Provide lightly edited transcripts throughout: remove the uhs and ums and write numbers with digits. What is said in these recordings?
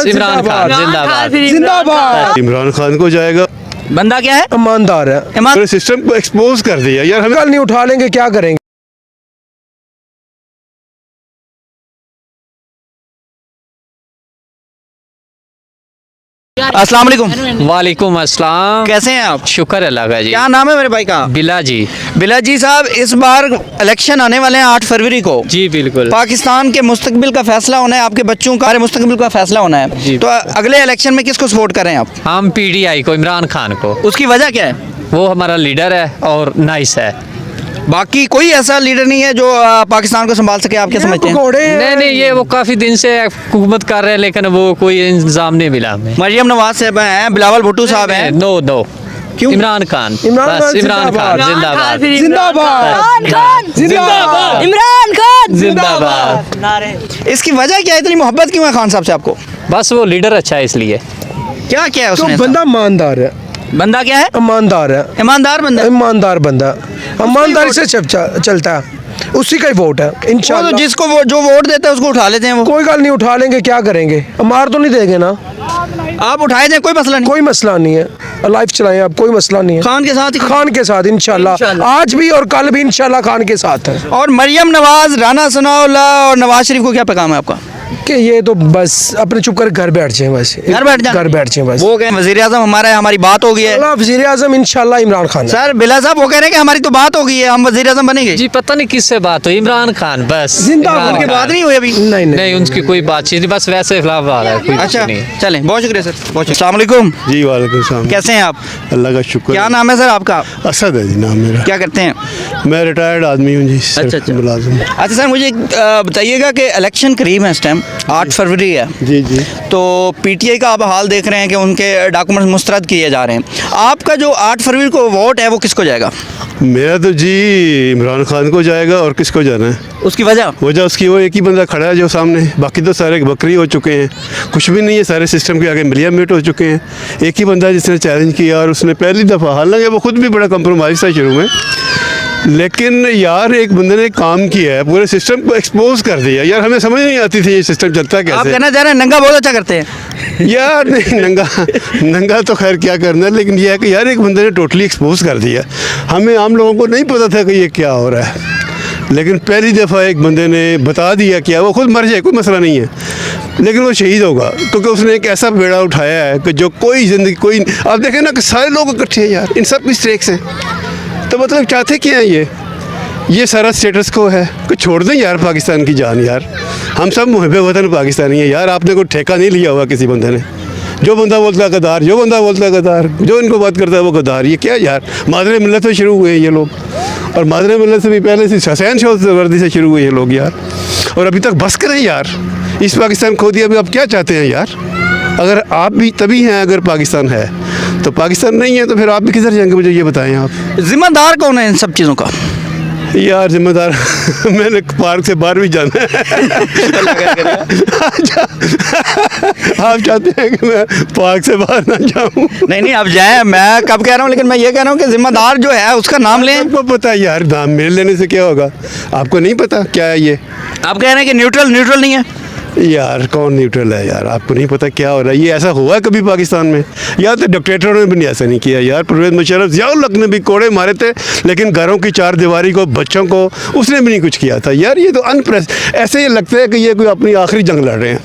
इमरान खान जिंदाबाद। जिंदाबाद। इमरान खान को जाएगा। बंदा क्या है? ईमानदार है। ईमान- पूरे सिस्टम को एक्सपोज कर दिया यार हमें। कल नहीं उठा लेंगे क्या करेंगे। अस्सलाम वालेकुम। वालेकुम अस्सलाम। कैसे हैं आप? शुक्र अल्लाह का जी। क्या नाम है मेरे भाई का? बिला जी। बिला जी साहब, इस बार इलेक्शन आने वाले हैं 8 फरवरी को। जी बिल्कुल। पाकिस्तान के मुस्तकबिल का फैसला होना है, आपके बच्चों का मुस्तकबिल का फैसला होना है। जी। तो अगले इलेक्शन में किसको सपोर्ट करें आप? हम पीडीआई को, इमरान खान को। उसकी वजह क्या है? वो हमारा लीडर है और नाइस है। बाकी कोई ऐसा लीडर नहीं है जो पाकिस्तान को संभाल सके, आप क्या समझते हैं? नहीं नहीं, ये वो काफ़ी दिन से हुकूमत कर रहे हैं लेकिन वो कोई इंतजाम नहीं मिला हमें। मरियम नवाज साहब हैं, बिलावल भुट्टो साहब हैं। No no. क्यों? इमरान खान। इमरान बस खान इमरान खान जिंदाबाद। जिंदाबाद। जिंदाबाद। इमरान खान जिंदाबाद। इसकी वजह क्या है? इतनी मोहब्बत क्यों है खान साहब से आपको? बस वो लीडर अच्छा है इसलिए। क्या क्या है तो उसने ऐसा? बंदा ईमानदार है। बंदा क्या है? ईमानदार है। ईमानदार बंदा। ईमानदार बंदा ईमानदारी से चलता है। उसी का ही वोट है वो तो इंशाल्लाह। जिसको जो वोट देता है उसको उठा लेते हैं वो। कोई गल नहीं, उठा लेंगे क्या करेंगे। मार तो नहीं देंगे ना। आप उठाए दें, कोई मसला नहीं। कोई मसला नहीं है। लाइफ चलाएं आप, कोई मसला नहीं है। खान के साथ ही। खान के साथ इंशाल्लाह, आज भी और कल भी इंशाल्लाह खान के साथ है। और मरियम नवाज, राना सनाउल्लाह और नवाज शरीफ को क्या पैगाम है आपका? कि ये तो बस अपने चुप कर घर बैठ जाए, बस घर बैठ जाए। घर बैठ जाए बस। वो कहें वजीर आजम हमारा है, हमारी बात हो गई है। वजीर आजम इंशाल्लाह इमरान खान है। सर बिला साहब वो कह रहे हैं कि हमारी तो बात हो गई है, हम वजीर आजम बनेंगे। जी पता नहीं किससे बात हुई। इमरान खान बस। जिंदाबाद। इमरान उनकी खान। बात नहीं हुई अभी? नहीं नहीं उनकी कोई बातचीत नहीं, बस वैसे खिलाफ आ रहा है कोई कुछ अच्छा नहीं। चलें, बहुत शुक्रिया सर, बहुत शुक्रिया। अस्सलाम वालेकुम। जी वालेकुम सलाम। कैसे हैं आप? अल्लाह का शुक्र। क्या नाम है सर आपका? असद है जी नाम मेरा। क्या करते हैं? मैं रिटायर्ड आदमी हूँ जी। अच्छा। मुलाजिम। अच्छा सर, मुझे बताइएगा कि इलेक्शन करीब है, इस टाइम 8 फरवरी है। जी जी। तो पीटीआई का आप हाल देख रहे हैं कि उनके डॉक्यूमेंट्स मुस्तरद किए जा रहे हैं। आपका जो 8 फरवरी को वोट है वो किसको जाएगा? मेरा तो जी इमरान खान को जाएगा। और किसको जाना है? उसकी वजह? वजह उसकी वो एक ही बंदा खड़ा है जो सामने, बाकी तो सारे बकरी हो चुके हैं, कुछ भी नहीं है। सारे सिस्टम के आगे मिलिया मिट हो चुके हैं। एक ही बंदा जिसने चैलेंज किया और उसने पहली दफ़ा, हालांकि वो खुद भी बड़ा कंप्रोमाइज़ था शुरू में, लेकिन यार एक बंदे ने काम किया है, पूरे सिस्टम को एक्सपोज कर दिया यार। हमें समझ नहीं आती थी ये सिस्टम चलता आप कैसे। कहना चाह रहे हैं नंगा बहुत अच्छा करते हैं? यार नहीं, नंगा तो खैर क्या करना है, लेकिन यह है कि यार एक बंदे ने टोटली एक्सपोज कर दिया। हमें आम लोगों को नहीं पता था कि ये क्या हो रहा है, लेकिन पहली दफ़ा एक बंदे ने बता दिया क्या। वो खुद मर जाए कोई मसला नहीं है, लेकिन वो शहीद होगा क्योंकि उसने एक ऐसा बेड़ा उठाया है कि जो कोई ज़िंदगी कोई। आप देखें ना कि सारे लोग इकट्ठे हैं यार, इन सब की स्ट्रेक्स हैं। तो मतलब चाहते क्या हैं ये सारा स्टेटस को है कि छोड़ दें यार पाकिस्तान की जान। यार हम सब मुहब्बे वतन पाकिस्तानी है यार। आपने कोई ठेका नहीं लिया हुआ किसी बंदे ने। जो बंदा बोलता है गद्दार, जो बंदा बोलता है गद्दार, जो इनको बात करता है वो गद्दार। ये क्या यार, मादरे मिल्लत से शुरू हुए हैं ये लोग, और मादरे मिल्लत से भी पहले से हसैन शौकत वर्दी से शुरू हुए ये लोग यार। और अभी तक बस करें यार, इस पाकिस्तान खो दिया। अभी आप क्या चाहते हैं यार? अगर आप भी तभी हैं अगर पाकिस्तान है, तो पाकिस्तान नहीं है तो फिर आप भी किधर जाएंगे? मुझे ये बताएं आप। जिम्मेदार कौन है इन सब चीज़ों का? यार जिम्मेदार मैंने पार्क से बाहर भी जाना है। आप चाहते हैं कि मैं पार्क से बाहर ना जाऊं? नहीं आप जाएं, मैं कब कह रहा हूँ, लेकिन मैं ये कह रहा हूँ कि जिम्मेदार जो है उसका नाम लें। आपको पता है यार, नाम मेल लेने से क्या होगा? आपको नहीं पता क्या है ये? आप कह रहे हैं कि न्यूट्रल नहीं है। यार कौन न्यूट्रल है यार? आपको नहीं पता क्या हो रहा है? ये ऐसा हुआ है कभी पाकिस्तान में? यार तो डिक्टेटरों ने भी नहीं ऐसा नहीं किया यार। परवेज़ मुशर्रफ, ज़िया-उल-हक ने भी कोड़े मारे थे, लेकिन घरों की चार दीवारी को, बच्चों को, उसने भी नहीं कुछ किया था यार। ये तो अनप्रेस, ऐसे ही लगता है कि ये कोई अपनी आखिरी जंग लड़ रहे हैं।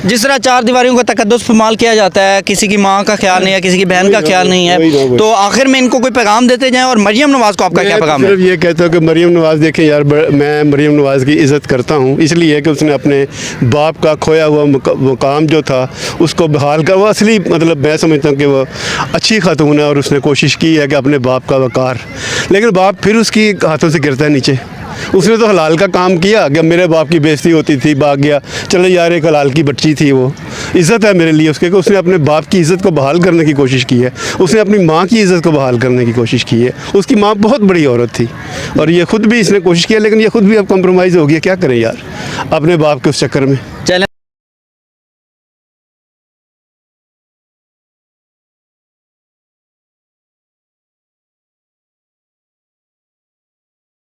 जिस तरह 4 दीवारियों का तकद्दुस इस्तेमाल किया जाता है, किसी की माँ का ख्याल नहीं है, किसी की बहन का ख्याल नहीं है, तो आखिर में इनको कोई पैगाम देते जाएं। और मरियम नवाज को आपका क्या पैगाम है? सिर्फ ये कहता हूँ कि मरियम नवाज, देखें यार, मैं मरियम नवाज की इज़्ज़त करता हूँ इसलिए कि उसने अपने बाप का खोया हुआ मुकाम जो था उसको बहाल कर, वो असली मतलब मैं समझता हूँ कि वो अच्छी खातून है और उसने कोशिश की है कि अपने बाप का वक़ार, लेकिन बाप फिर उसकी हाथों से गिरता है नीचे। उसने तो हलाल का काम किया कि मेरे बाप की बेइज्जती होती थी, भाग गया। चलो यार, एक हलाल की बच्ची थी, वो इज़्ज़त है मेरे लिए उसके, कि उसने अपने बाप की इज़्ज़त को बहाल करने की कोशिश की है। उसने अपनी माँ की इज़्ज़त को बहाल करने की कोशिश की है। उसकी माँ बहुत बड़ी औरत थी और ये खुद भी इसने कोशिश किया, लेकिन ये खुद भी अब कम्प्रोमाइज़ हो गया। क्या करें यार अपने बाप के उस चक्कर में। चलें।